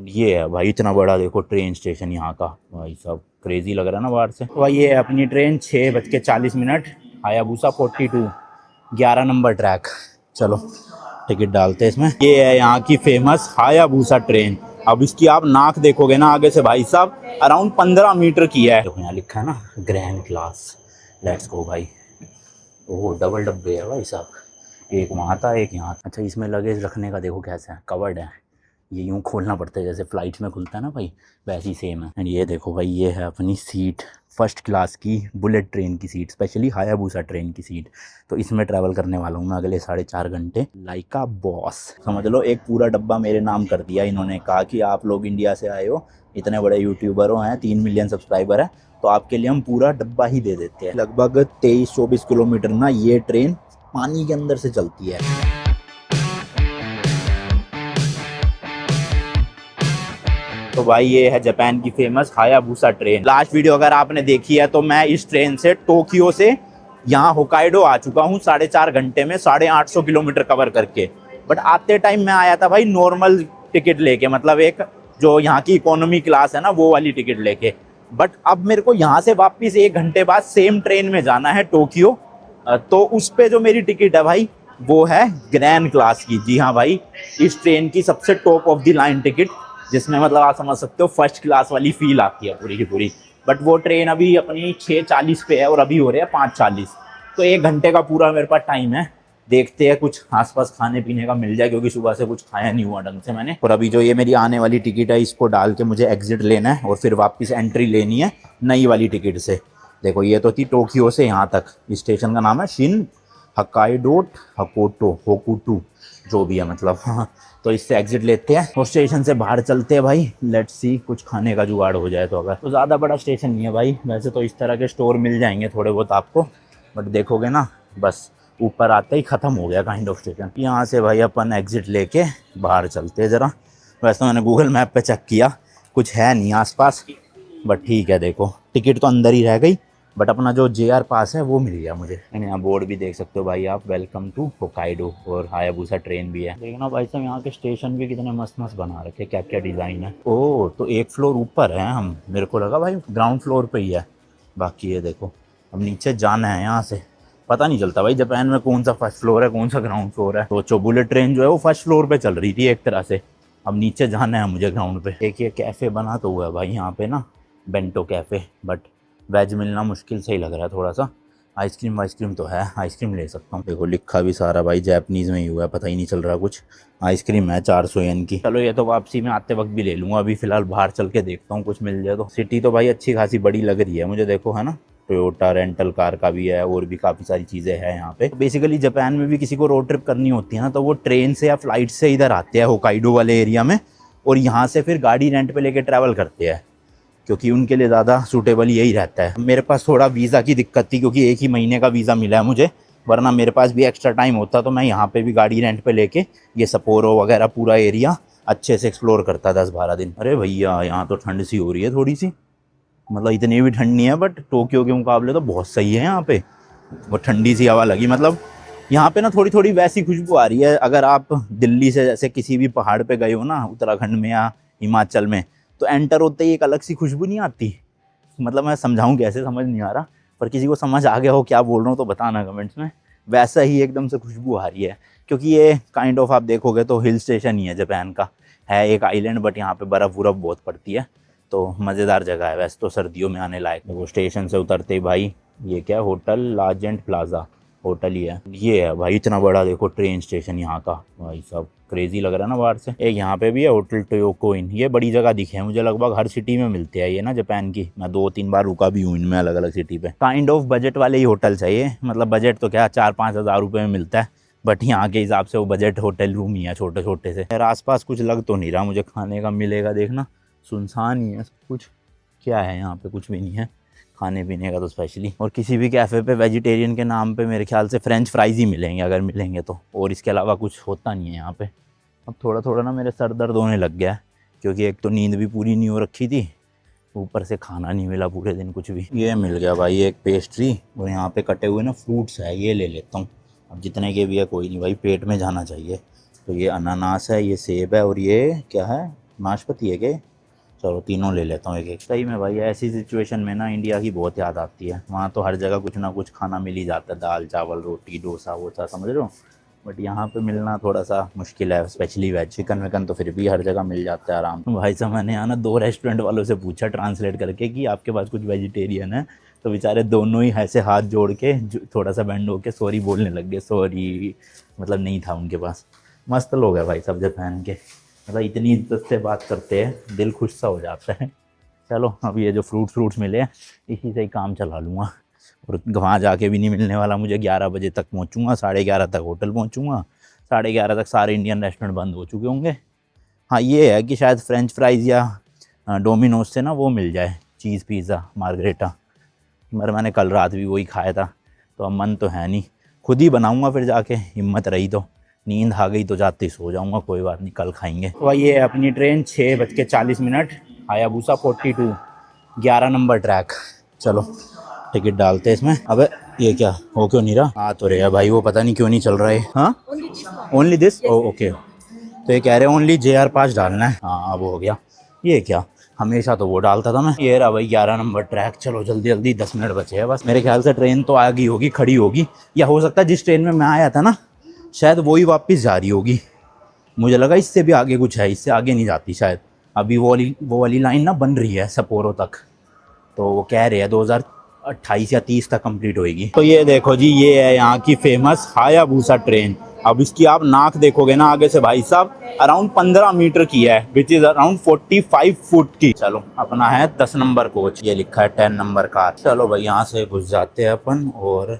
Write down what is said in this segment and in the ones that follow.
ये है भाई इतना बड़ा देखो ट्रेन स्टेशन यहाँ का, भाई साहब क्रेजी लग रहा है ना बाहर से। भाई ये है अपनी ट्रेन 6:40, हायाबुसा 42, 11 नंबर ट्रैक। चलो टिकट डालते हैं इसमें। ये है यहाँ की फेमस हायाबुसा ट्रेन। अब इसकी आप नाक देखोगे ना आगे से भाई साहब, अराउंड 15 मीटर की है। देखो यहाँ लिखा है ना ग्रैंड क्लास। लेट्स गो भाई। ओह डबल डब्बे है भाई साहब, एक वहाँ था एक यहाँ। अच्छा इसमें लगेज रखने का देखो कैसा है, कवर्ड है। ये यूँ खोलना पड़ता है जैसे फ़्लाइट्स में खुलता है ना भाई, वैसी सेम है। एंड ये देखो भाई ये है अपनी सीट, फर्स्ट क्लास की बुलेट ट्रेन की सीट, स्पेशली हायाबुसा ट्रेन की सीट। तो इसमें ट्रैवल करने वाला हूँ मैं अगले 4.5 घंटे लाइक अ बॉस। समझ लो एक पूरा डब्बा मेरे नाम कर दिया इन्होंने, कहा कि आप लोग इंडिया से आए हो, इतने बड़े यूट्यूबर हैं, 3 मिलियन सब्सक्राइबर है, तो आपके लिए हम पूरा डब्बा ही दे देते हैं। लगभग 23-24 किलोमीटर ना ये ट्रेन पानी के अंदर से चलती है। तो भाई ये है जापान की famous Hayabusa train. Last video अगर आपने देखी है तो मैं इस ट्रेन से टोक्यो से यहाँ होकाइडो आ चुका हूँ 4.5 घंटे में, 850 किलोमीटर कवर करके। बट आते टाइम मैं आया था भाई नॉर्मल टिकट लेके, मतलब एक जो यहाँ की इकोनॉमी क्लास है ना वो वाली टिकट लेके। बट अब मेरे को यहाँ से वापस 1 घंटे बाद सेम ट्रेन में जाना है टोक्यो। तो उस पे जो मेरी टिकट है भाई वो है ग्रैंड क्लास की। जी हाँ भाई, इस ट्रेन की सबसे top of the line ticket, जिसमें मतलब आप समझ सकते हो फर्स्ट क्लास वाली फील आती है पूरी की पूरी। बट वो ट्रेन अभी अपनी 6:40 पे है और अभी हो रहे हैं 5:40, तो 1 घंटे का पूरा मेरे पास टाइम है। देखते हैं कुछ आसपास खाने पीने का मिल जाए, क्योंकि सुबह से कुछ खाया नहीं हुआ ढंग से मैंने। और अभी जो ये मेरी आने वाली टिकट है इसको डाल के मुझे एग्जिट लेना है और फिर वापस एंट्री लेनी है नई वाली टिकट से। देखो ये तो थी टोक्यो से यहाँ तक, स्टेशन का नाम है शिन हकाइडो हकोटो होकुटू, जो भी है मतलब। हाँ तो इससे एग्जिट लेते हैं और स्टेशन से बाहर चलते हैं भाई। लेट्स सी कुछ खाने का जुगाड़ हो जाए तो। अगर तो ज़्यादा बड़ा स्टेशन नहीं है भाई, वैसे तो इस तरह के स्टोर मिल जाएंगे थोड़े बहुत आपको, बट देखोगे ना बस ऊपर आते ही ख़त्म हो गया काइंड ऑफ स्टेशन। यहाँ से भाई अपन एग्जिट लेके बाहर चलते हैं ज़रा। वैसे तो मैंने गूगल मैप पे चेक किया, कुछ है नहीं आसपास, बट ठीक है। देखो टिकट तो अंदर ही रह गई, बट अपना जो JR पास है वो मिल गया मुझे। यहाँ बोर्ड भी देख सकते हो भाई आप, वेलकम टू होकाइडो, और हायाबुसा ट्रेन भी है। देखना भाई साहब यहाँ के स्टेशन भी कितने मस्त मस्त बना रखे, क्या क्या डिज़ाइन है। ओह तो एक फ्लोर ऊपर है हम, मेरे को लगा भाई ग्राउंड फ्लोर पे ही है। बाकी ये देखो अब नीचे जाना है यहाँ से। पता नहीं चलता भाई जापान में कौन सा फर्स्ट फ्लोर है कौन सा ग्राउंड फ्लोर है। तो बुलेट ट्रेन जो है वो फर्स्ट फ्लोर पे चल रही थी एक तरह से, अब नीचे जाना है मुझे ग्राउंड पे। एक ये कैफ़े बना तो हुआ है भाई यहाँ पे ना, बेंटो कैफ़े, बट वेज मिलना मुश्किल से ही लग रहा है थोड़ा सा। आइसक्रीम तो है, आइसक्रीम ले सकता हूँ। देखो लिखा भी सारा भाई जापानीज़ में ही हुआ है, पता ही नहीं चल रहा कुछ। आइसक्रीम है 400 येन की। चलो ये तो वापसी में आते वक्त भी ले लूँगा, अभी फ़िलहाल बाहर चल के देखता हूँ कुछ मिल जाए तो। सिटी तो भाई अच्छी खासी बड़ी लग रही है मुझे, देखो है ना, टोयोटा रेंटल कार का भी है और भी काफ़ी सारी चीज़ें हैं यहाँ पे। बेसिकली जापान में भी किसी को रोड ट्रिप करनी होती है ना तो वो ट्रेन से या फ्लाइट से इधर आते हैं होकाइडो वाले एरिया में, और यहाँ से फिर गाड़ी रेंट पे लेके ट्रैवल करते हैं, क्योंकि उनके लिए ज़्यादा सूटेबल यही रहता है। मेरे पास थोड़ा वीज़ा की दिक्कत थी क्योंकि 1 ही महीने का वीज़ा मिला है मुझे, वरना मेरे पास भी एक्स्ट्रा टाइम होता तो मैं यहाँ पे भी गाड़ी रेंट पे लेके ये सपोरो वगैरह पूरा एरिया अच्छे से एक्सप्लोर करता 10-12 दिन। अरे भैया यहाँ तो ठंड सी हो रही है थोड़ी सी, मतलब इतनी भी ठंड नहीं है बट टोक्यो के मुकाबले तो बहुत सही है यहाँ पे। वो ठंडी सी हवा लगी, मतलब यहाँ पे ना थोड़ी थोड़ी वैसी खुशबू आ रही है। अगर आप दिल्ली से जैसे किसी भी पहाड़ पे गए हो ना, उत्तराखंड में या हिमाचल में, तो एंटर होते ही एक अलग सी खुशबू नहीं आती। मतलब मैं समझाऊँ कैसे, समझ नहीं आ रहा, पर किसी को समझ आ गया हो क्या बोल रहा हूँ तो बताना कमेंट्स में। वैसा ही एकदम से खुशबू आ रही है, क्योंकि ये काइंड ऑफ आप देखोगे तो हिल स्टेशन ही है जापान का, है एक आइलैंड, बट यहाँ पे बर्फ़ वर्फ बहुत पड़ती है, तो मज़ेदार जगह है। वैसे तो सर्दियों में आने लायक। वो स्टेशन से उतरते ही भाई ये क्या, होटल लाजेंट प्लाजा, होटल ही है। ये है भाई इतना बड़ा देखो ट्रेन स्टेशन यहाँ का, भाई साहब क्रेजी लग रहा है ना बाहर से। एक यहाँ पे भी है होटल टोयोको इन, ये बड़ी जगह दिखे हैं मुझे, लगभग हर सिटी में मिलते हैं ये ना जापान की। मैं 2-3 बार रुका भी हूँ इनमें अलग अलग सिटी पे। काइंड ऑफ बजट वाले ही होटल चाहिए, मतलब बजट तो क्या 4-5 हज़ार रुपये में मिलता है, बट यहाँ के हिसाब से वो बजट होटल रूम ही है छोटे छोटे से। यार आसपास कुछ लग तो नहीं रहा मुझे खाने का मिलेगा, देखना सुनसान ही है सब कुछ। क्या है यहाँ पे, कुछ भी नहीं है खाने पीने का तो स्पेशली। और किसी भी कैफ़े पे वेजिटेरियन के नाम पे मेरे ख्याल से फ्रेंच फ्राइज़ ही मिलेंगे अगर मिलेंगे तो, और इसके अलावा कुछ होता नहीं है यहाँ पे। अब थोड़ा थोड़ा ना मेरे सर दर्द होने लग गया है, क्योंकि एक तो नींद भी पूरी नहीं हो रखी थी, ऊपर से खाना नहीं मिला पूरे दिन कुछ भी। ये मिल गया भाई एक पेस्ट्री, और यहाँ पे कटे हुए ना फ्रूट्स है, ये ले लेता हूँ। अब जितने के भी है कोई नहीं भाई, पेट में जाना चाहिए। तो ये अनानास है, ये सेब है, और ये क्या है, नाशपाती है क्या? चलो तीनों ले लेता हूँ एक एक। सही में भाई ऐसी सिचुएशन में ना इंडिया की बहुत याद आती है। वहाँ तो हर जगह कुछ ना कुछ खाना मिल ही जाता है, दाल चावल रोटी डोसा वोसा, समझ रहे हो। बट यहाँ पे मिलना थोड़ा सा मुश्किल है, स्पेशली वेज। चिकन विकन तो फिर भी हर जगह मिल जाता है आराम से। भाई साहब मैंने यहाँ ना 2 रेस्टोरेंट वालों से पूछा ट्रांसलेट करके कि आपके पास कुछ वेजिटेरियन है, तो बेचारे दोनों ही ऐसे हाथ जोड़ के थोड़ा सा बैंड होके सॉरी बोलने लग गए। सॉरी मतलब नहीं था उनके पास। मस्त लोग है भाई सब जापान के, मतलब इतनी इज्जत से बात करते हैं, दिल खुश सा हो जाता है। चलो अब ये जो फ्रूट्स मिले हैं इसी से ही काम चला लूँगा। और वहाँ जाके भी नहीं मिलने वाला मुझे। 11 बजे तक पहुँचूँगा, 11:30 तक होटल पहुँचूँगा, 11:30 तक सारे इंडियन रेस्टोरेंट बंद हो चुके होंगे। हाँ ये है कि शायद फ्रेंच फ्राइज़ या डोमिनोज से ना वो मिल जाए, चीज़ पिज़्ज़ा मार्गरेटा। मगर मैंने कल रात भी वही खाया था, तो अब मन तो है नहीं। खुद ही बनाऊँगा फिर जाके, हिम्मत रही तो। नींद आ गई तो जाते ही सो जाऊँगा, कोई बात नहीं कल खाएंगे। वही है अपनी ट्रेन 6:40, हायाबुसा 42, 11 नंबर ट्रैक। चलो टिकट डालते हैं इसमें। अबे ये क्या हो क्यों नहीं रहा? हाँ तो रहे भाई, वो पता नहीं क्यों नहीं चल रहा है। हाँ ओनली दिस, ओ ओके। तो ये कह रहे हैं ओनली JR पास डालना है। हाँ अब हो गया। ये क्या, हमेशा तो वो डालता था मैं। ये रहा भाई 11 नंबर ट्रैक। चलो जल्दी जल्दी, 10 मिनट बचे हैं बस। मेरे ख्याल से ट्रेन तो आ गई होगी, खड़ी होगी, या हो सकता है जिस ट्रेन में मैं आया था ना शायद वही वापस जा रही होगी। मुझे लगा इससे भी आगे कुछ है, इससे आगे नहीं जाती शायद। अभी वो वाली लाइन ना बन रही है सपोरो तक, तो वो कह रहे हैं 2028 या 30 तक कंप्लीट होएगी। तो ये देखो जी, ये है यहाँ की फेमस हायाबुसा ट्रेन। अब इसकी आप नाक देखोगे ना आगे से भाई साहब, अराउंड 15 मीटर की है, विच इज अराउंड 45 फुट की। चलो अपना है 10 नंबर कोच, ये लिखा है 10 नंबर कार। चलो भाई यहाँ से घुस जाते हैं अपन। और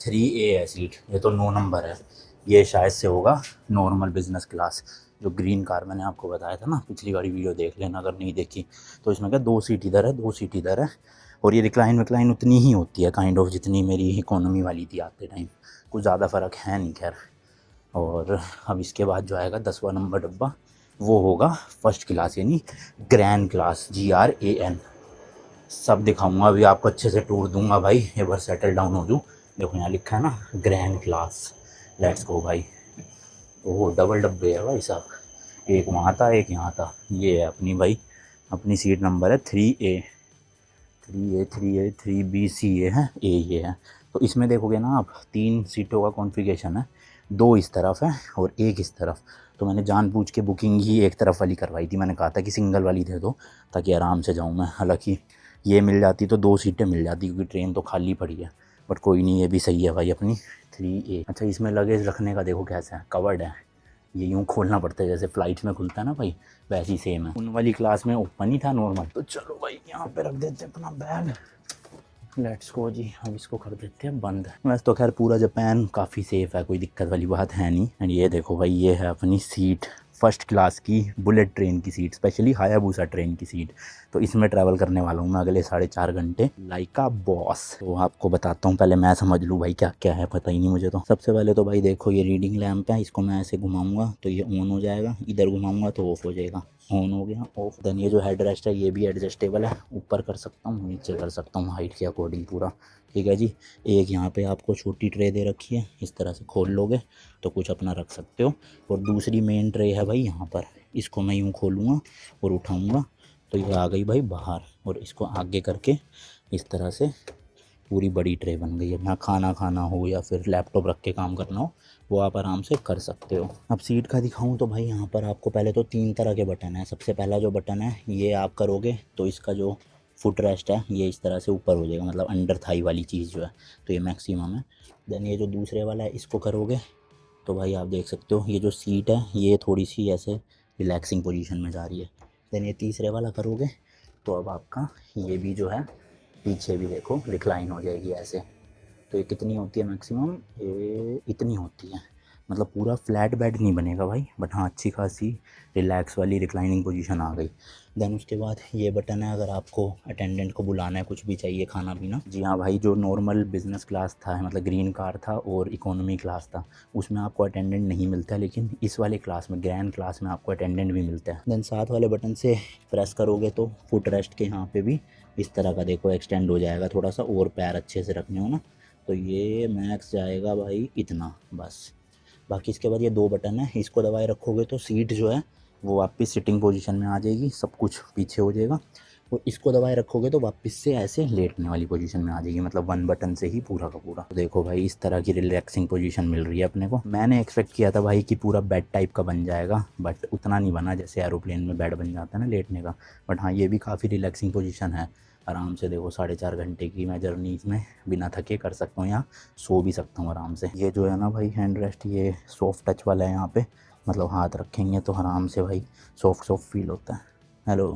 3A है सीट, ये तो 9 नंबर है। ये शायद से होगा नॉर्मल बिजनेस क्लास, जो ग्रीन कार मैंने आपको बताया था ना, पिछली वाली वीडियो देख लेना अगर नहीं देखी। तो इसमें क्या 2 सीट इधर है 2 सीट इधर है, और ये रिक्लाइन उतनी ही होती है काइंड ऑफ जितनी मेरी इकोनॉमी वाली थी आते टाइम, कुछ ज़्यादा फ़र्क है नहीं खैर। और अब इसके बाद जो आएगा 10वां नंबर डब्बा, वो होगा फर्स्ट क्लास यानी ग्रैंड क्लास, GRAN। सब दिखाऊंगा अभी आपको, अच्छे से टूर दूंगा भाई, एक बार सेटल डाउन हो जाऊँ। देखो यहाँ लिखा है ना ग्रैंड क्लास, लेट्स गो भाई। ओह डबल डब्बे है भाई साहब, एक वहाँ था एक यहाँ था। ये है अपनी भाई, अपनी सीट नंबर है 3A 3B C है A ये है। तो इसमें देखोगे ना आप, 3 सीटों का कॉन्फ़िगरेशन है, 2 इस तरफ है और एक इस तरफ। तो मैंने जानबूझ के बुकिंग ही एक तरफ वाली करवाई थी, मैंने कहा था कि सिंगल वाली दे दो ताकि आराम से जाऊँ मैं। हालांकि ये मिल जाती तो 2 सीटें मिल जाती, क्योंकि ट्रेन तो खाली पड़ी है। बट कोई नहीं, ये भी सही है भाई अपनी 3A। अच्छा इसमें लगेज रखने का देखो कैसा है, कवर्ड है, ये यूँ खोलना पड़ता है जैसे फ़्लाइट में खुलता है ना भाई, वैसे ही सेम है। उन वाली क्लास में ओपन ही था नॉर्मल। तो चलो भाई यहाँ पे रख देते हैं अपना बैग, लेट्स गो जी। अब इसको कर देते हैं बंद। वैसे तो खैर पूरा जापान काफ़ी सेफ़ है, कोई दिक्कत वाली बात है नहीं। एंड ये देखो भाई, ये है अपनी सीट फर्स्ट क्लास की बुलेट ट्रेन की सीट, स्पेशली हायाबुसा ट्रेन की सीट। तो इसमें ट्रैवल करने वाला हूँ मैं अगले 4.5 घंटे लाइक अ बॉस। तो आपको बताता हूँ, पहले मैं समझ लूँ भाई क्या क्या है, पता ही नहीं मुझे तो। सबसे पहले तो भाई देखो ये रीडिंग लैम्प है, इसको मैं ऐसे घुमाऊँगा तो ये ऑन हो जाएगा, इधर घुमाऊँगा तो ऑफ हो जाएगा। ऑन हो गया ऑफ। देन ये जो हेड रेस्ट है ये भी एडजस्टेबल है, ऊपर कर सकता हूँ नीचे कर सकता हूँ, हाइट के अकॉर्डिंग पूरा ठीक है जी। एक यहाँ पे आपको छोटी ट्रे दे रखी है, इस तरह से खोल लोगे तो कुछ अपना रख सकते हो। और दूसरी मेन ट्रे है भाई यहाँ पर, इसको मैं यूँ खोलूँगा और उठाऊँगा तो ये आ गई भाई बाहर। और इसको आगे करके इस तरह से पूरी बड़ी ट्रे बन गई है। ना खाना खाना हो या फिर लैपटॉप रख के काम करना हो, वो आप आराम से कर सकते हो। अब सीट का दिखाऊं तो भाई यहाँ पर आपको पहले तो 3 तरह के बटन है। सबसे पहला जो बटन है ये आप करोगे तो इसका जो फुट रेस्ट है ये इस तरह से ऊपर हो जाएगा, मतलब अंडर थाई वाली चीज़ जो है, तो ये मैक्सिमम है। देन ये जो दूसरे वाला है इसको करोगे तो भाई आप देख सकते हो ये जो सीट है ये थोड़ी सी ऐसे रिलैक्सिंग पोजीशन में जा रही है। देन ये तीसरे वाला करोगे तो अब आपका ये भी जो है पीछे भी देखो रिक्लाइन हो जाएगी ऐसे। तो ये कितनी होती है मैक्सिमम, ये इतनी होती है, मतलब पूरा फ्लैट बेड नहीं बनेगा भाई, बट हाँ अच्छी खासी रिलैक्स वाली रिक्लाइनिंग पोजीशन आ गई। देन उसके बाद ये बटन है, अगर आपको अटेंडेंट को बुलाना है, कुछ भी चाहिए खाना पीना। जी हाँ भाई, जो नॉर्मल बिजनेस क्लास था मतलब ग्रीन कार था और इकोनॉमी क्लास था, उसमें आपको अटेंडेंट नहीं मिलता है, लेकिन इस वाले क्लास में ग्रैंड क्लास में आपको अटेंडेंट भी मिलता है। देन साथ वाले बटन से प्रेस करोगे तो फुट रेस्ट के यहाँ पे भी इस तरह का देखो एक्सटेंड हो जाएगा थोड़ा सा, और पैर अच्छे से रखने हो ना तो ये मैक्स जाएगा भाई इतना बस। बाकी इसके बाद ये 2 बटन है, इसको दबाए रखोगे तो सीट जो है वो वापस सिटिंग पोजीशन में आ जाएगी, सब कुछ पीछे हो जाएगा। और इसको दबाए रखोगे तो वापस से ऐसे लेटने वाली पोजीशन में आ जाएगी, मतलब वन बटन से ही पूरा का पूरा। तो देखो भाई इस तरह की रिलैक्सिंग पोजीशन मिल रही है अपने को। मैंने एक्सपेक्ट किया था भाई कि पूरा बेड टाइप का बन जाएगा, बट उतना नहीं बना जैसे एरोप्लेन में बेड बन जाता है ना लेटने का। बट हाँ, ये भी काफ़ी रिलैक्सिंग पोजीशन है। आराम से देखो 4.5 घंटे की मैं जर्नी इसमें बिना थके कर सकता हूँ, यहाँ सो भी सकता हूँ आराम से। ये जो है ना भाई हैंड रेस्ट, ये सॉफ्ट टच वाला है यहाँ पे, मतलब हाथ रखेंगे तो आराम से भाई सॉफ्ट सॉफ्ट फील होता है। Hello,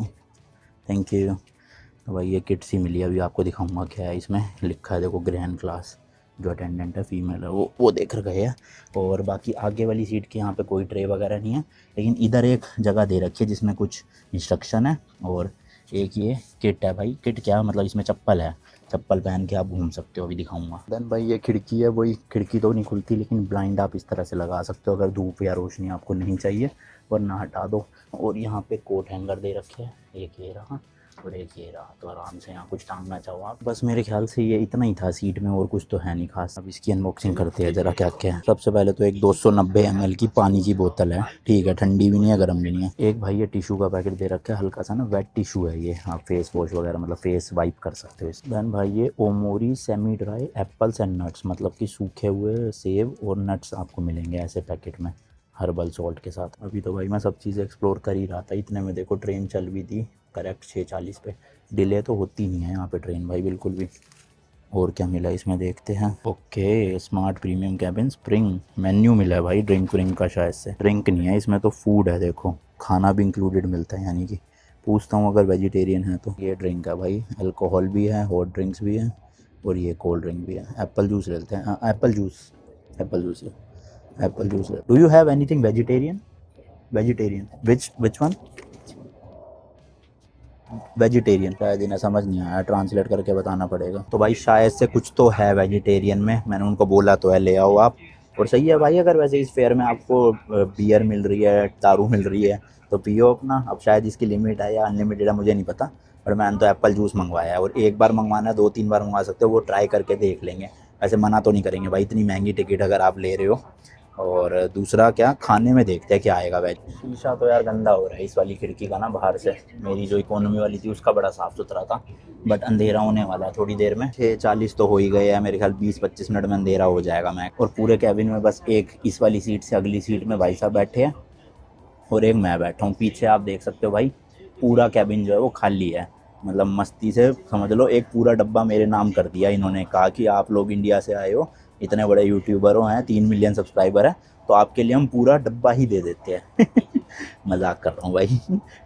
thank you. तो भाई ये किट सी मिली, अभी आपको दिखाऊंगा क्या है इसमें। लिखा है देखो ग्रैंड क्लास, जो अटेंडेंट है फीमेल है वो देख कर गए हैं। और बाकी आगे वाली सीट के यहाँ पे कोई ट्रे वगैरह नहीं है, लेकिन इधर एक जगह दे रखी है जिसमें कुछ इंस्ट्रक्शन है। और एक ये किट है भाई, किट क्या मतलब इसमें चप्पल है, चप्पल पहन के आप घूम सकते हो, अभी दिखाऊंगा। देन भाई ये खिड़की है, वही खिड़की तो नहीं खुलती लेकिन ब्लाइंड आप इस तरह से लगा सकते हो अगर धूप या रोशनी आपको नहीं चाहिए, वरना हटा दो। और यहाँ पे कोट हैंगर दे रखे हैं, एक ये रहा और एक ये रहा, तो आराम से यहाँ कुछ टांगना चाहो आप। बस मेरे ख्याल से ये इतना ही था सीट में, और कुछ तो है नहीं खास। अब इसकी अनबॉक्सिंग करते हैं जरा क्या क्या है। सबसे पहले तो एक 290 ml की पानी की बोतल है, ठीक है, ठंडी भी नहीं है गर्म भी नहीं है। एक भाई ये टिश्यू का पैकेट दे रखा है, हल्का सा ना वेट टिश्यू है ये, आप फेस वॉश वगैरह मतलब फेस वाइप कर सकते हो इस। देन भाई ये ओमोरी semi dry apples and nuts, मतलब कि सूखे हुए सेब और नट्स आपको मिलेंगे ऐसे पैकेट में, हर्बल सॉल्ट के साथ। अभी तो भाई मैं सब चीज़ें एक्सप्लोर कर ही रहा था, इतने में देखो ट्रेन चल भी थी करेक्ट 6:40 पे। डिले तो होती नहीं है यहाँ पे ट्रेन भाई बिल्कुल भी। और क्या मिला इसमें देखते हैं। Okay, smart premium cabin, spring menu मिला है भाई, ड्रिंक व्रिंक का शायद से। ड्रिंक नहीं है इसमें तो फूड है, देखो खाना भी इंक्लूडेड मिलता है, यानी कि पूछता हूँ अगर वेजिटेरियन है तो। ये ड्रिंक है भाई, अल्कोहल भी है, हॉट ड्रिंक्स भी है और ये कोल्ड ड्रिंक भी है। एप्पल जूस लेते हैं, Apple juice, Apple juice, Apple juice. Do you have anything vegetarian? Vegetarian which one? Vegetarian. शायद इन्हें समझ नहीं आया, ट्रांसलेट करके बताना पड़ेगा। तो भाई शायद से कुछ तो है वेजिटेरियन में, मैंने उनको बोला तो है ले आओ आप। और सही है भाई, अगर वैसे इस फेयर में आपको बियर मिल रही है, दारू मिल रही है तो पियो अपना। अब शायद इसकी लिमिट है या अनलिमिटेड है मुझे नहीं पता, पर मैंने तो एप्पल जूस मंगवाया है। और एक बार मंगवाना है, 2-3 बार मंगवा सकते हो, वो ट्राई करके देख लेंगे। ऐसे मना तो नहीं करेंगे भाई, इतनी महंगी टिकट अगर आप ले रहे हो। और दूसरा क्या, खाने में देखते हैं क्या आएगा वेज। शीशा तो यार गंदा हो रहा है इस वाली खिड़की का ना बाहर से। मेरी जो इकोनॉमी वाली थी उसका बड़ा साफ़ सुथरा था, बट अंधेरा होने वाला है थोड़ी देर में। 6:40 तो हो ही गए हैं, मेरे ख्याल 20-25 मिनट में अंधेरा हो जाएगा मैं। और पूरे कैबिन में बस एक इस वाली सीट से अगली सीट में भाई साहब बैठे हैं और एक मैं बैठा हूँ। पीछे आप देख सकते हो भाई पूरा कैबिन जो है वो खाली है, मतलब मस्ती से समझ लो एक पूरा डब्बा मेरे नाम कर दिया इन्होंने। कहा कि आप लोग इंडिया से आए हो, इतने बड़े यूट्यूबर हो, हैं 3 मिलियन सब्सक्राइबर है, तो आपके लिए हम पूरा डब्बा ही दे देते हैं। मजाक कर रहा हूँ भाई।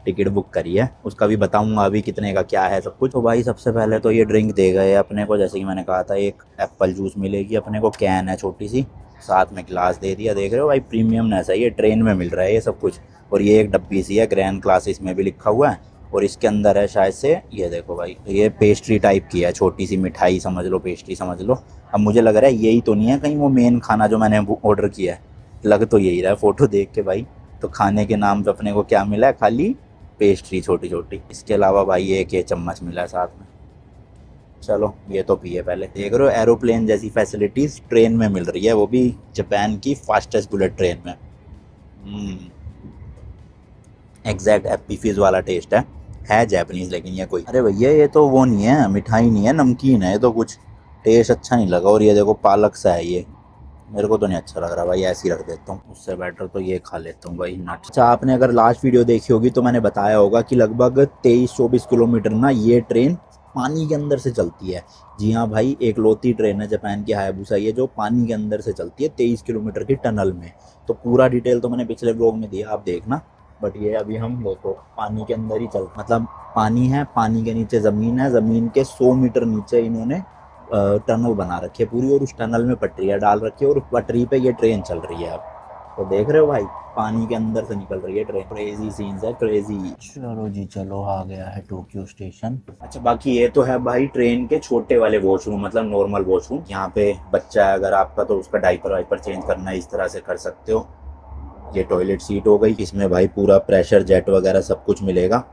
टिकट बुक करी है, उसका भी बताऊंगा अभी कितने का क्या है सब कुछ। तो भाई सबसे पहले तो ये ड्रिंक दे गए अपने को, जैसे कि मैंने कहा था एक एप्पल जूस मिलेगी अपने को, कैन है छोटी सी, साथ में गिलास दे दिया। देख रहे हो भाई प्रीमियमनेस है, ये ट्रेन में मिल रहा है ये सब कुछ। और ये एक डब्बी सी है, ग्रैंड क्लास इसमें भी लिखा हुआ है। और इसके अंदर है शायद से, ये देखो भाई ये पेस्ट्री टाइप की है, छोटी सी मिठाई समझ लो, पेस्ट्री समझ लो। अब मुझे लग रहा है यही तो नहीं है कहीं वो मेन खाना जो मैंने ऑर्डर किया है, लग तो यही रहा है फोटो देख के भाई। तो खाने के नाम पे अपने को क्या मिला है, खाली पेस्ट्री छोटी छोटी। इसके अलावा भाई एक ये चम्मच मिला है साथ में। चलो ये तो पिए पहले। देख रहे हो एरोप्लेन जैसी फैसिलिटीज ट्रेन में मिल रही है, वो भी जापान की फास्टेस्ट बुलेट ट्रेन में। एग्जैक्ट एप्पी फिज वाला टेस्ट है जापानीज। लेकिन ये कोई, अरे भैया ये तो वो नहीं है, मिठाई नहीं है, नमकीन है ये तो, कुछ टेस्ट अच्छा नहीं लगा। और ये देखो पालक सा है, ये मेरे को तो नहीं अच्छा लग रहा भाई, ऐसे ही रख देता हूँ। उससे बेटर तो ये खा लेता हूँ भाई नट्स। अच्छा आपने अगर लास्ट वीडियो देखी होगी तो मैंने बताया होगा कि लगभग 23-24 किलोमीटर ना ये ट्रेन पानी के अंदर से चलती है। जी हाँ भाई, एक लौती ट्रेन है जापान की हायाबुसा, ये जो पानी के अंदर से चलती है 23 किलोमीटर की टनल में। तो पूरा डिटेल तो मैंने पिछले ब्लॉग में दिया, आप देखना। बट ये अभी हम देखो पानी के अंदर ही चल, मतलब पानी है, पानी के नीचे ज़मीन है, ज़मीन के 100 मीटर नीचे इन्होंने टनल बना रखी है पूरी, और उस टनल में पटरियाँ डाल रखी है, और पटरी पे ये ट्रेन चल रही है। अब तो देख रहे हो भाई पानी के अंदर से निकल रही है ट्रेन। क्रेजी सीन्स है, क्रेजी। चलो जी चलो, आ गया है टोक्यो स्टेशन। अच्छा बाकी ये तो है भाई ट्रेन के छोटे वाले वॉशरूम, मतलब नॉर्मल वॉशरूम। यहाँ पे बच्चा है अगर आपका तो उसका डाइपर वाइपर चेंज करना है, इस तरह से कर सकते हो। ये टॉयलेट सीट हो गई, इसमें भाई पूरा प्रेशर जेट वगैरह सब कुछ मिलेगा।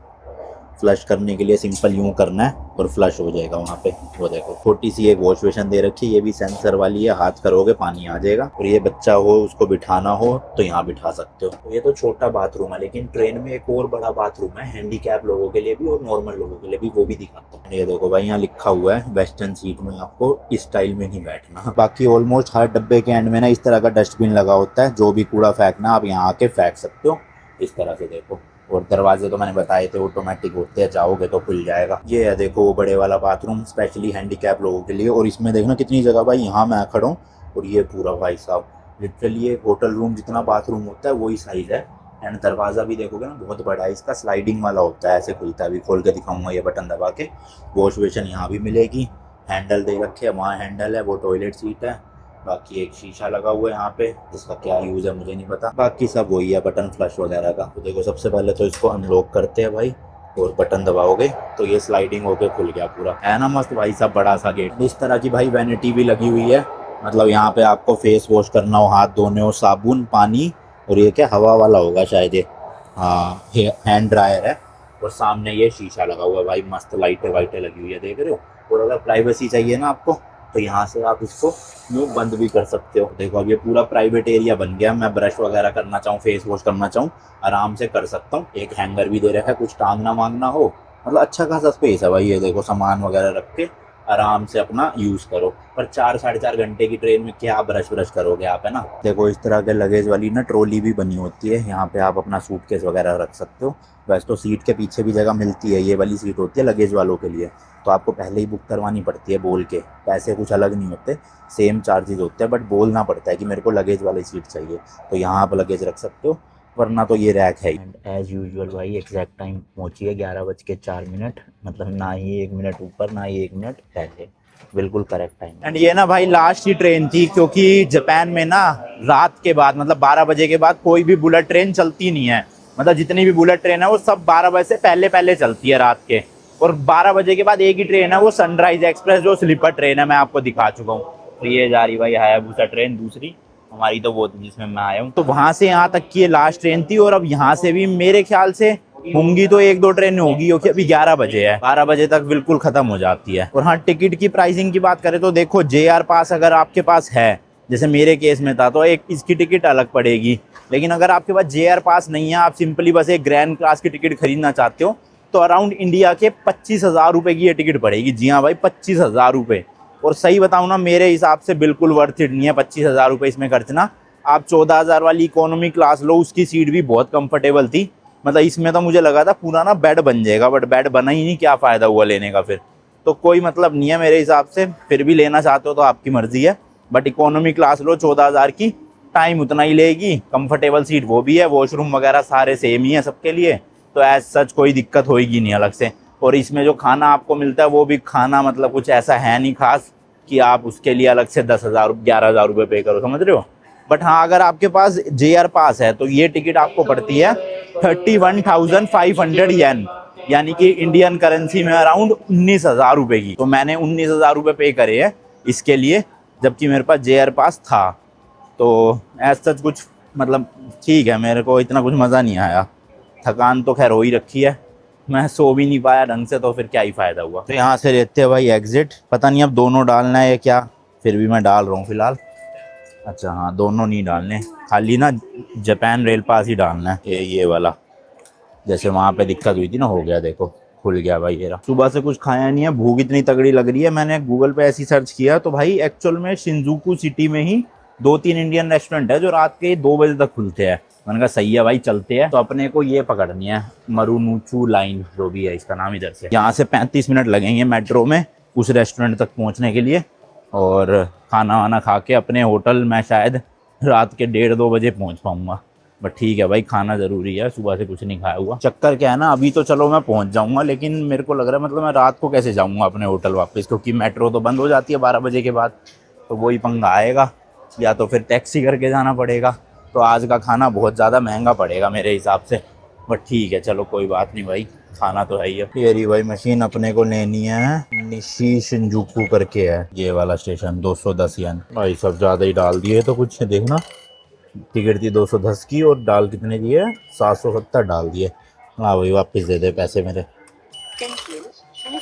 फ्लश करने के लिए सिंपल यूं करना है और फ्लश हो जाएगा वहाँ पे। वो देखो छोटी सी एक वॉश बेसिन दे रखी है, ये भी सेंसर वाली है, हाथ करोगे पानी आ जाएगा। और ये बच्चा हो उसको बिठाना हो तो यहाँ बिठा सकते हो। तो ये तो छोटा बाथरूम है, लेकिन ट्रेन में एक और बड़ा बाथरूम है हैंडीकैप लोगों के लिए भी और नॉर्मल लोगों के लिए भी, वो भी दिखाता हूँ। ये देखो भाई यहाँ लिखा हुआ है वेस्टर्न सीट में आपको इस स्टाइल में नहीं बैठना। बाकी ऑलमोस्ट हर डब्बे के एंड में ना इस तरह का डस्टबिन लगा होता है, जो भी कूड़ा फेंकना आप यहाँ आके फेंक सकते हो इस तरह से। देखो और दरवाजे तो मैंने बताए थे ऑटोमेटिक होते हैं, जाओगे तो खुल जाएगा। ये है देखो वो बड़े वाला बाथरूम स्पेशली हैंडीकैप लोगों के लिए। और इसमें देखना कितनी जगह भाई, यहाँ मैं खड़ा हूँ और ये पूरा भाई साहब लिटरली एक होटल रूम जितना बाथरूम होता है वही साइज है। एंड दरवाज़ा भी देखोगे ना बहुत बड़ा है, इसका स्लाइडिंग वाला होता है, ऐसे खुलता है। अभी खोल के दिखाऊंगा ये बटन दबा के। वॉश बेसिन यहाँ भी मिलेगी, हैंडल दे रखे है, वहाँ हैंडल है, वो टॉयलेट सीट है। बाकी एक शीशा लगा हुआ है यहाँ पे, जिसका क्या यूज़ है मुझे नहीं पता। बाकी सब वही है बटन फ्लश वगैरह का। तो देखो सबसे पहले तो इसको अनलॉक करते हैं भाई, और बटन दबाओगे तो ये स्लाइडिंग होके खुल गया पूरा। है ना मस्त भाई साहब बड़ा सा गेट। इस तरह की भाई वैनिटी भी लगी हुई है, मतलब यहाँ पे आपको फेस वॉश करना हो, हाथ धोने हो, साबुन पानी। और ये क्या हवा वाला होगा शायद ये, हाँ हैंड ड्रायर है। और सामने ये शीशा लगा हुआ है भाई, मस्त लाइटें वाइटें लगी हुई है, देख रहे हो। और अगर प्राइवेसी चाहिए ना आपको तो यहाँ से आप इसको यूँ बंद भी कर सकते हो। देखो अब ये पूरा प्राइवेट एरिया बन गया। मैं ब्रश वगैरह करना चाहूँ, फेस वॉश करना चाहूँ, आराम से कर सकता हूँ। एक हैंगर भी दे रखा है, कुछ टांगना मांगना हो, मतलब अच्छा खासा स्पेस है भाई। ये देखो सामान वगैरह रख के आराम से अपना यूज़ करो। पर 4-4.5 घंटे की ट्रेन में क्या ब्रश करोगे आप, है ना। देखो इस तरह के लगेज वाली ना ट्रॉली भी बनी होती है, यहाँ पे आप अपना सूटकेस वगैरह रख सकते हो। वैसे तो सीट के पीछे भी जगह मिलती है, ये वाली सीट होती है लगेज वालों के लिए, तो आपको पहले ही बुक करवानी पड़ती है बोल के। पैसे कुछ अलग नहीं होते, सेम चार्जेस होते हैं, बट बोलना पड़ता है कि मेरे को लगेज वाली सीट चाहिए, तो यहाँ आप लगेज रख सकते हो, वरना तो ये रैक है। एंड एज यूजुअल भाई एग्जैक्ट टाइम पहुँची है 11:04, मतलब ना ही 1 मिनट ऊपर ना ही 1 मिनट पहले, बिल्कुल करेक्ट टाइम। एंड ये ना भाई लास्ट ही ट्रेन थी, क्योंकि जापान में ना रात के बाद मतलब 12 बजे के बाद कोई भी बुलेट ट्रेन चलती नहीं है। मतलब जितनी भी बुलेट ट्रेन है वो सब 12 बजे से पहले पहले चलती है रात के। और 12 बजे के बाद एक ही ट्रेन है, वो सनराइज एक्सप्रेस, जो स्लीपर ट्रेन है, मैं आपको दिखा चुका हूँ। तो ये जा रही भाई हायाबुसा ट्रेन दूसरी, हमारी तो वो थी जिसमें मैं आया हूँ। तो वहां से यहाँ तक की ये लास्ट ट्रेन थी। और अब यहाँ से भी मेरे ख्याल से होंगी तो 1-2 ट्रेन होगी, क्योंकि अभी 11 बजे है, 12 बजे तक बिल्कुल खत्म हो जाती है। और हाँ टिकट की प्राइसिंग की बात करें तो देखो JR पास अगर आपके पास है, जैसे मेरे केस में था, तो एक इसकी टिकट अलग पड़ेगी। लेकिन अगर आपके पास JR पास नहीं है, आप सिंपली बस एक ग्रैंड क्लास की टिकट खरीदना चाहते हो, तो अराउंड इंडिया के 25,000 रुपये की ये टिकट पड़ेगी। जी हाँ भाई 25,000 रुपये। और सही बताऊँ ना, मेरे हिसाब से बिल्कुल वर्थ इट नहीं है 25,000 रुपये इसमें खर्चना। आप 14,000 वाली इकोनॉमी क्लास लो, उसकी सीट भी बहुत कंफर्टेबल थी। मतलब इसमें तो मुझे लगा था पूरा ना बेड बन जाएगा, बट बेड बना ही नहीं, क्या फ़ायदा हुआ लेने का फिर। तो कोई मतलब नहीं है मेरे हिसाब से। फिर भी लेना चाहते हो तो आपकी मर्ज़ी है, बट इकोनॉमी क्लास लो 14,000 की, टाइम उतना ही लेगी, कंफर्टेबल सीट वो भी है, वॉशरूम वगैरह सारे सेम ही है सबके लिए, तो एज सच कोई दिक्कत होएगी नहीं अलग से। और इसमें जो खाना आपको मिलता है वो भी खाना मतलब कुछ ऐसा है नहीं खास कि आप उसके लिए अलग से 10,000-11,000 रुपये पे करो, समझ रहे हो। बट हाँ अगर आपके पास JR पास है तो ये टिकट आपको पड़ती है 31,500 येन, यानी कि इंडियन करेंसी में अराउंड 19,000 रुपये की। तो मैंने 19,000 रुपये पे करे हैं इसके लिए, जबकि मेरे पास JR पास था। तो एज सच कुछ मतलब ठीक है, मेरे को इतना कुछ मज़ा नहीं आया। थकान तो खैर हो ही रखी है, मैं सो भी नहीं पाया ढंग से, तो फिर क्या ही फ़ायदा हुआ। तो यहाँ से लेते हैं भाई एग्जिट। पता नहीं अब दोनों डालना है या क्या, फिर भी मैं डाल रहा हूँ फ़िलहाल। अच्छा हाँ दोनों नहीं डालने, खाली ना जापान रेल पास ही डालना है, ये वाला। जैसे वहाँ पे दिक्कत हुई थी ना, हो गया देखो खुल गया भाई ये रहा। सुबह से कुछ खाया नहीं है, भूख इतनी तगड़ी लग रही है। मैंने गूगल पे ऐसी सर्च किया तो भाई एक्चुअल में शिंजुकू सिटी में ही 2-3 इंडियन रेस्टोरेंट है जो रात के 2 बजे तक खुलते हैं। मैंने कहा सही है भाई चलते हैं। तो अपने को ये पकड़नी है मरुनुचू लाइन, जो भी है इसका नाम। इधर से यहाँ से 35 मिनट लगेंगे मेट्रो में उस रेस्टोरेंट तक पहुँचने के लिए। और खाना वाना खा के अपने होटल में शायद रात के 1:30-2 बजे पहुँच पाऊँगा। बट ठीक है भाई खाना ज़रूरी है, सुबह से कुछ नहीं खाया हुआ। चक्कर क्या है ना, अभी तो चलो मैं पहुँच जाऊँगा, लेकिन मेरे को लग रहा है मतलब मैं रात को कैसे जाऊँगा अपने होटल वापस, क्योंकि मेट्रो तो बंद हो जाती है 12 बजे के बाद। तो वही पंगा आएगा, या तो फिर टैक्सी करके जाना पड़ेगा। तो आज का खाना बहुत ज़्यादा महंगा पड़ेगा मेरे हिसाब से, बट ठीक है चलो कोई बात नहीं भाई, खाना तो है ही है। ये रही भाई मशीन अपने को लेनी है, निशी शिंजुकू करके है ये वाला स्टेशन। 210 येन भाई, सब ज़्यादा ही डाल दिए। तो कुछ देखना, टिकट थी 210 की और डाल कितने दिए, 770 डाल दिए। हाँ भाई वापस दे दे पैसे मेरे।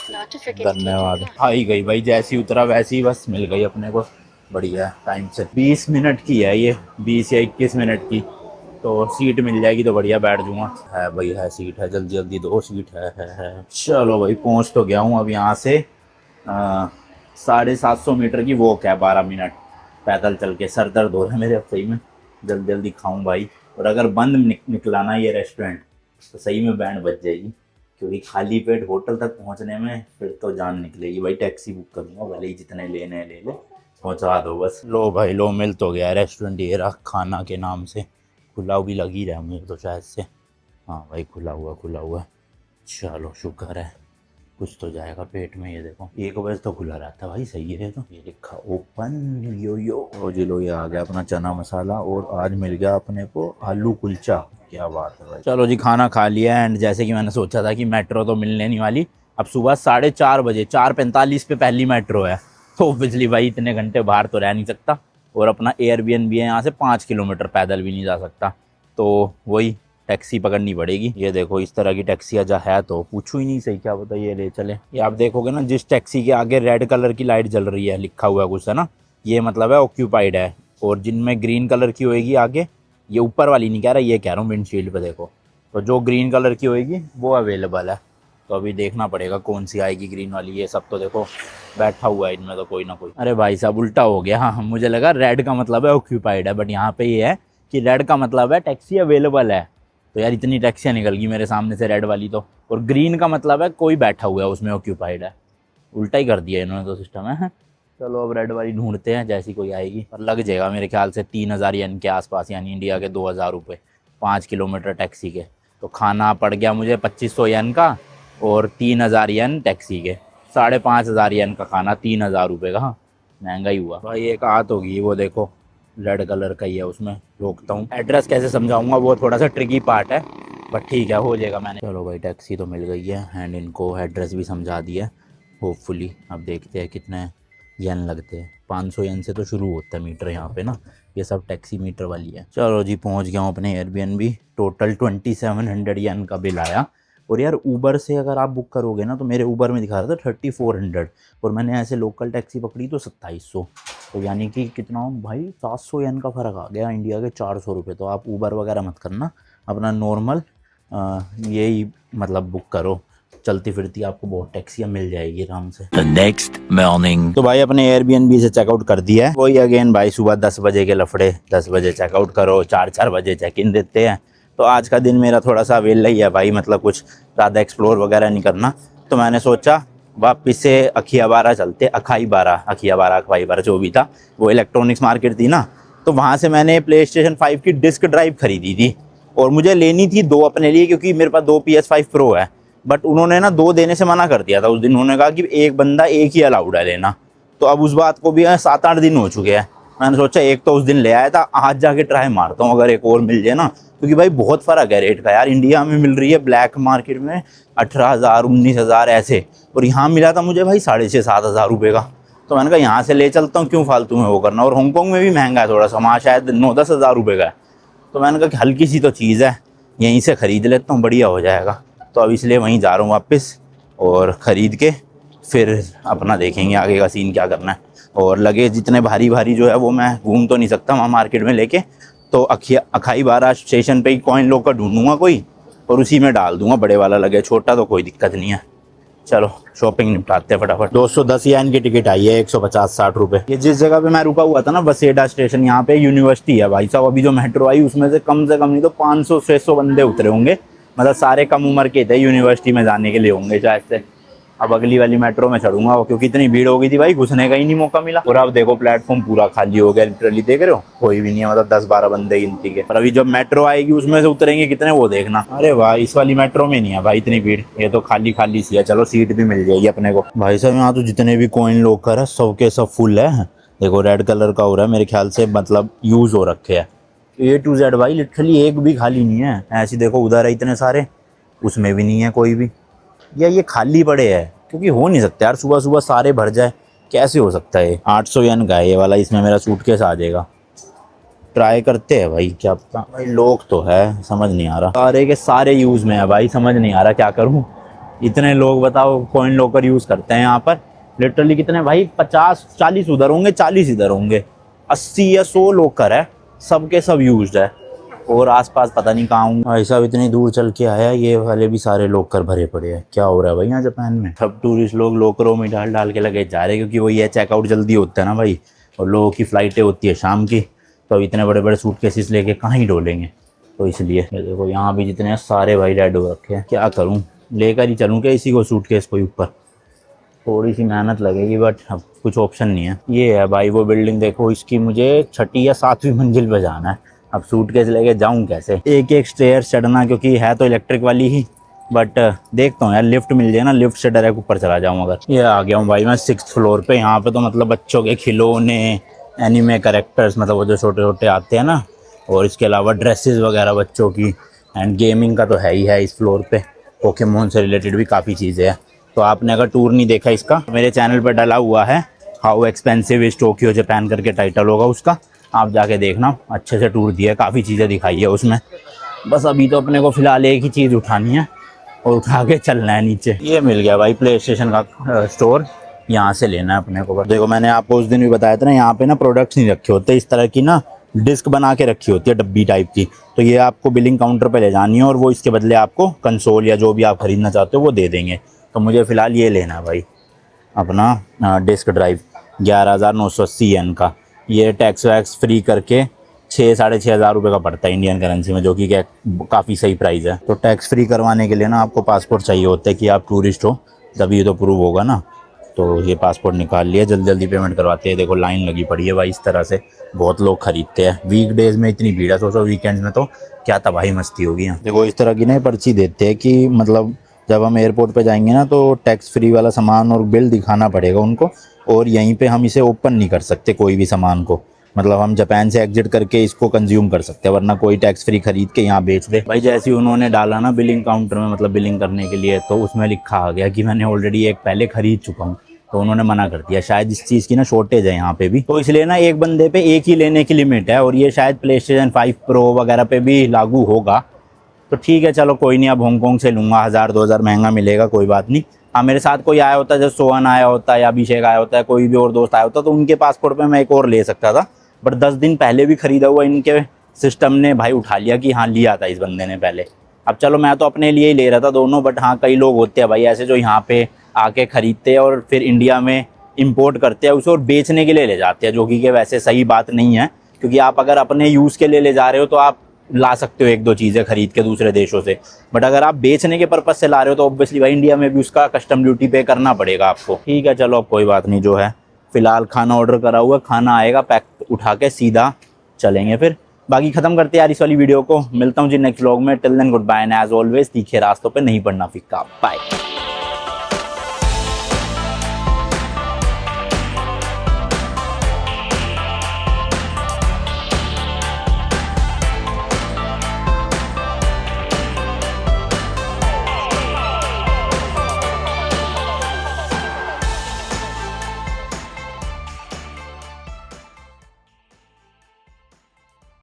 धन्यवाद। आ ही गई भाई, जैसी उतरा वैसी ही बस मिल गई अपने को। बढ़िया टाइम से। 20 मिनट की है ये, 20 या 21 मिनट की। तो सीट मिल जाएगी तो बढ़िया बैठ जाऊंगा। है भाई, है सीट है, जल्दी जल्दी दो सीट है। चलो भाई पहुंच तो गया हूँ। अब यहाँ से 750 मीटर की वॉक है, 12 मिनट पैदल चल के। सर दर्द हो रहा है मेरे अब सही में। जल्दी जल्दी खाऊं भाई। और अगर बंद निकला ना ये रेस्टोरेंट तो सही में बैंड बज जाएगी, क्योंकि खाली पेट होटल तक पहुंचने में फिर तो जान निकलेगी भाई। टैक्सी बुक करूंगा, भले ही जितने लेने ले ले, पहुंचा दो बस। लो भाई लो, मिल तो गया रेस्टोरेंट। ये रहा, खाना के नाम से। खुला भी लग ही रहा है मुझे तो शायद से। हाँ भाई खुला हुआ। चलो शुक्र है, कुछ तो जाएगा पेट में। ये देखो 1 बजे तो खुला रहता भाई, सही है। तो ये लिखा ओपन। यो जी लो, ये आ गया अपना चना मसाला। और आज मिल गया अपने को आलू कुलचा। क्या बात है भाई। चलो जी खाना खा लिया। एंड जैसे कि मैंने सोचा था कि मेट्रो तो मिलने नहीं वाली, अब सुबह 4:30 बजे 4:45 पे पहली मेट्रो है। तो बिजली भाई इतने घंटे बाहर तो रह नहीं सकता। और अपना एयरबीएनबी है यहाँ से 5 किलोमीटर, पैदल भी नहीं जा सकता। तो वही टैक्सी पकड़नी पड़ेगी। ये देखो इस तरह की टैक्सी जहाँ है तो पूछो ही नहीं, सही क्या पता ये ले चले। ये आप देखोगे ना, जिस टैक्सी के आगे रेड कलर की लाइट जल रही है, लिखा हुआ है कुछ है ना, ये मतलब है ऑक्यूपाइड है। और जिनमें ग्रीन कलर की होएगी आगे, ये ऊपर वाली नहीं कह रहा, ये कह रहा हूँ विंडशील्ड पे देखो, तो जो ग्रीन कलर की होएगी वो अवेलेबल है। तो अभी देखना पड़ेगा कौन सी आएगी ग्रीन वाली। ये सब तो देखो बैठा हुआ है इनमें तो कोई ना कोई। अरे भाई साहब उल्टा हो गया। हाँ मुझे लगा रेड का मतलब है ऑक्यूपाइड है, बट यहाँ पे ये है कि रेड का मतलब है टैक्सी अवेलेबल है। तो यार इतनी टैक्सियाँ निकल गई मेरे सामने से रेड वाली तो। और ग्रीन का मतलब है कोई बैठा हुआ है उसमें, ऑक्यूपाइड है। उल्टा ही कर दिया इन्होंने तो सिस्टम है। चलो अब रेड वाली ढूंढते हैं, जैसी कोई आएगी। पर लग जाएगा मेरे ख्याल से 3000 येन के आसपास, यानी इंडिया के 2000 रुपये 5 किलोमीटर टैक्सी के। तो खाना पड़ गया मुझे 2500 येन का, और 3000 येन टैक्सी के। 5500 येन का खाना 3000 रुपये का। हाँ महंगा ही हुआ भाई। एक आत होगी वो देखो, रेड कलर का ही है, उसमें रोकता हूँ। एड्रेस कैसे समझाऊंगा वो थोड़ा सा ट्रिकी पार्ट है, बट ठीक है हो जाएगा मैंने। चलो भाई टैक्सी तो मिल गई है, एंड इनको एड्रेस भी समझा दिया है होपफुली। अब देखते हैं कितने येन लगते हैं। 500 येन से तो शुरू होता है मीटर यहाँ पे ना, ये सब टैक्सी मीटर वाली है। चलो जी पहुँच गया हूँ अपने एयरबीएनबी। टोटल 2700 येन का बिल आया। और यार ऊबर से अगर आप बुक करोगे ना, तो मेरे ऊबर में दिखा रहा था 3400, और मैंने ऐसे लोकल टैक्सी पकड़ी तो 2700। तो यानी कि कितना भाई 700 येन का फ़र्क आ गया, इंडिया के 400 रुपये। तो आप ऊबर वगैरह मत करना, अपना नॉर्मल यही मतलब बुक करो। चलती फिरती आपको बहुत टैक्सियाँ मिल जाएगी आराम से। The next morning। तो भाई अपने एयरबीएनबी से चेकआउट कर दिया है। वही अगेन भाई सुबह 10 बजे के लफड़े, 10 बजे चेकआउट करो, 4 बजे चेक इन देते हैं। तो आज का दिन मेरा थोड़ा सा वेला ही है भाई, मतलब कुछ ज़्यादा एक्सप्लोर वगैरह नहीं करना। तो मैंने सोचा वापस से अखियाबारा चलते, अखियाबारा जो भी था, वो इलेक्ट्रॉनिक्स मार्केट थी ना। तो वहाँ से मैंने PlayStation 5 की डिस्क ड्राइव खरीदी थी, और मुझे लेनी थी 2 अपने लिए, क्योंकि मेरे पास 2 PS5 Pro है। बट उन्होंने ना 2 देने से मना कर दिया था उस दिन। उन्होंने कहा कि एक बंदा एक ही अलाउड है लेना। तो अब उस बात को भी 7-8 दिन हो चुके हैं। मैंने सोचा एक तो उस दिन ले आया था, आज जाके ट्राई मारता हूँ अगर एक और मिल जाए ना, क्योंकि भाई बहुत फ़र्क है रेट का यार। इंडिया में मिल रही है ब्लैक मार्केट में 18,000 19,000 ऐसे, और यहाँ मिला था मुझे भाई 6,500 7,000 रुपये का। तो मैंने कहा यहाँ से ले चलता हूँ, क्यों फालतू में वो करना। और हांगकॉन्ग में भी महंगा है थोड़ा सा, वहाँ शायद 9-10 हज़ार रुपये का है। तो मैंने कहा कि हल्की सी तो चीज़ है, यहीं से ख़रीद लेता हूँ, बढ़िया हो जाएगा। तो अब इसलिए वहीं जा रहा हूँ वापस, और ख़रीद के फिर अपना देखेंगे आगे का सीन क्या करना है। और लगेज जितने भारी भारी जो है वो मैं घूम तो नहीं सकता वहाँ मार्केट में लेके। तो अखाईबारा स्टेशन पे ही कॉइन लॉकर ढूंढूंगा कोई, और उसी में डाल दूंगा बड़े वाला लगेज, छोटा तो कोई दिक्कत नहीं है। चलो शॉपिंग निपटाते हैं फटाफट। 210 येन की टिकट आई है, 150-60 रुपये। ये जिस जगह पे मैं रुका हुआ था ना, बसेडा स्टेशन, यहाँ पे यूनिवर्सिटी है भाई साहब। अभी जो मेट्रो आई उसमें से कम नहीं तो 500-600 बंदे उतरे होंगे, मतलब सारे कम उम्र के थे, यूनिवर्सिटी में जाने के लिए होंगे शायद से। अब अगली वाली मेट्रो में चढ़ूंगा, क्योंकि इतनी भीड़ हो गई थी भाई, घुसने का ही नहीं मौका मिला। और अब देखो प्लेटफॉर्म पूरा खाली हो गया, लिटरली देख रहे हो, कोई भी नहीं है, मतलब 10-12 बंदे गिनती के। पर अभी जब मेट्रो आएगी उसमें से उतरेंगे कितने वो देखना। अरे भाई इस वाली मेट्रो में नहीं है भाई इतनी भीड़, ये तो खाली खाली सी है। चलो सीट भी मिल जाएगी अपने को। भाई साहब यहाँ तो जितने भी कॉइन लॉकर है सब के सब फुल है। देखो रेड कलर का हो रहा है, मेरे ख्याल से मतलब यूज हो रखे है। A to Z भाई, लिटरली एक भी खाली नहीं है। ऐसे देखो उधर है इतने सारे, उसमें भी नहीं है कोई भी, या ये खाली पड़े है, क्योंकि हो नहीं सकता यार सुबह सुबह सारे भर जाए, कैसे हो सकता है। 800 येन का है ये वाला, इसमें मेरा सूटकेस आ जाएगा। ट्राई करते हैं भाई, क्या पता। भाई लोग तो है, समझ नहीं आ रहा, सारे के सारे यूज़ में है भाई, समझ नहीं आ रहा क्या करूँ। इतने लोग बताओ कॉइन लॉकर यूज़ करते हैं यहाँ पर। लिटरली कितने भाई, 50-40 उधर होंगे, 40 इधर होंगे, 80 या 100 लॉकर है, सबके सब यूज्ड है। और आसपास पता नहीं कहाँ हूँ भाई साहब, इतनी दूर चल के आया, ये वाले भी सारे लॉकर भरे पड़े हैं। क्या हो रहा है भाई यहाँ जापान में? सब टूरिस्ट लोग लॉकरों में डाल डाल के लगे जा रहे हैं, क्योंकि वो ये चेकआउट जल्दी होता है ना भाई, और लोगों की फ़्लाइटें होती है शाम की, तो इतने बड़े बड़े सूटकेसेस लेके कहाँ ही डोलेंगे, तो इसलिए। ये देखो यहाँ भी जितने सारे भाई रेड हो रखे हैं। क्या करूँ, लेकर ही चलूँ क्या इसी को सूटकेस कोई ऊपर? थोड़ी सी मेहनत लगेगी, बट अब कुछ ऑप्शन नहीं है। ये है भाई वो बिल्डिंग, देखो इसकी मुझे 6ठी या 7वीं मंजिल पे जाना है। अब सूटकेस लेके जाऊं कैसे? एक एक स्टेयर्स चढ़ना, क्योंकि है तो इलेक्ट्रिक वाली ही, बट देखता हूँ यार लिफ्ट मिल जाए ना, लिफ्ट से डायरेक्ट ऊपर चला जाऊँ अगर। ये आ गया हूँ भाई मैं 6th फ्लोर पे। यहाँ पे तो मतलब बच्चों के खिलौने, एनिमे कैरेक्टर्स, मतलब वो जो छोटे छोटे आते हैं ना, और इसके अलावा ड्रेसेस वगैरह बच्चों की, एंड गेमिंग का तो है ही है इस फ्लोर पे। पोकेमोन से रिलेटेड भी काफ़ी चीज़ें हैं। तो आपने अगर टूर नहीं देखा इसका, मेरे चैनल पर डला हुआ है, how expensive is Tokyo Japan करके टाइटल होगा उसका, आप जाके देखना। अच्छे से टूर दिया है, काफ़ी चीज़ें दिखाई है उसमें। बस अभी तो अपने को फ़िलहाल एक ही चीज़ उठानी है और उठा के चलना है नीचे। ये मिल गया भाई प्ले स्टेशन का स्टोर, यहाँ से लेना है अपने को। देखो मैंने आपको उस दिन भी बताया था ना, यहाँ पे ना प्रोडक्ट्स नहीं रखे होते, इस तरह की ना डिस्क बना के रखी होती है डब्बी टाइप की। तो ये आपको बिलिंग काउंटर पे ले जानी है, और वो इसके बदले आपको कंसोल या जो भी आप खरीदना चाहते हो वो दे देंगे। तो मुझे फ़िलहाल ये लेना है भाई, अपना डिस्क ड्राइव 11,980 येन का। ये टैक्स वैक्स फ्री करके 6-6.5 हज़ार रुपये का पड़ता है इंडियन करेंसी में, जो कि क्या काफ़ी सही प्राइस है। तो टैक्स फ्री करवाने के लिए ना आपको पासपोर्ट चाहिए होता है, कि आप टूरिस्ट हो तभी ये तो प्रूव होगा ना। तो ये पासपोर्ट निकाल लिया, जल्दी जल्दी पेमेंट करवाते हैं। देखो लाइन लगी पड़ी है भाई, इस तरह से बहुत लोग खरीदते हैं। वीकडेज़ में इतनी भीड़ है, सोचो वीकेंड्स में तो क्या तबाही मस्ती होगी यहाँ। देखो इस तरह की ना पर्ची देते हैं कि मतलब जब हम एयरपोर्ट पे जाएंगे ना, तो टैक्स फ्री वाला सामान और बिल दिखाना पड़ेगा उनको, और यहीं पे हम इसे ओपन नहीं कर सकते कोई भी सामान को। मतलब हम जापान से एग्जिट करके इसको कंज्यूम कर सकते हैं, वरना कोई टैक्स फ्री खरीद के यहाँ बेच दे। भाई जैसे ही उन्होंने डाला ना बिलिंग काउंटर में, मतलब बिलिंग करने के लिए, तो उसमें लिखा आ गया कि मैंने ऑलरेडी एक पहले खरीद चुका हूँ। तो उन्होंने मना कर दिया, शायद इस चीज़ की ना शॉर्टेज है यहाँ पे भी, तो इसलिए ना एक बंदे पे एक ही लेने की लिमिट है। और ये शायद प्ले स्टेशन 5 प्रो वगैरह पे भी लागू होगा। तो ठीक है चलो कोई नहीं, अब हांगकॉन्ग से लूँगा, 1000-2000 महंगा मिलेगा, कोई बात नहीं। हाँ मेरे साथ कोई आया होता है, जैसे सोहन आया होता है या अभिषेक आया होता है, कोई भी और दोस्त आया होता, तो उनके पासपोर्ट पे मैं एक और ले सकता था। बट 10 दिन पहले भी खरीदा हुआ इनके सिस्टम ने भाई उठा लिया कि हाँ लिया था इस बंदे ने पहले। अब चलो मैं तो अपने लिए ही ले रहा था दोनों, बट हाँ कई लोग होते हैं भाई ऐसे जो यहाँ पे आके ख़रीदते हैं और फिर इंडिया में इंपोर्ट करते हैं उसे और बेचने के लिए ले जाते हैं, जो कि वैसे सही बात नहीं है। क्योंकि आप अगर अपने यूज़ के लिए ले जा रहे हो तो आप ला सकते हो 1-2 चीज़ें खरीद के दूसरे देशों से, बट अगर आप बेचने के पर्पज़ से ला रहे हो तो ऑब्वियसली भाई इंडिया में भी उसका कस्टम ड्यूटी पे करना पड़ेगा आपको। ठीक है चलो अब कोई बात नहीं, जो है फ़िलहाल खाना ऑर्डर करा हुआ, खाना आएगा, पैक उठा के सीधा चलेंगे। फिर बाकी ख़त्म करते हैं यार इस वाली वीडियो को। मिलता हूँ जी नेक्स्ट व्लॉग में। Till then good bye, and as always तीखे रास्तों पे नहीं पड़ना फिक्का। बाय।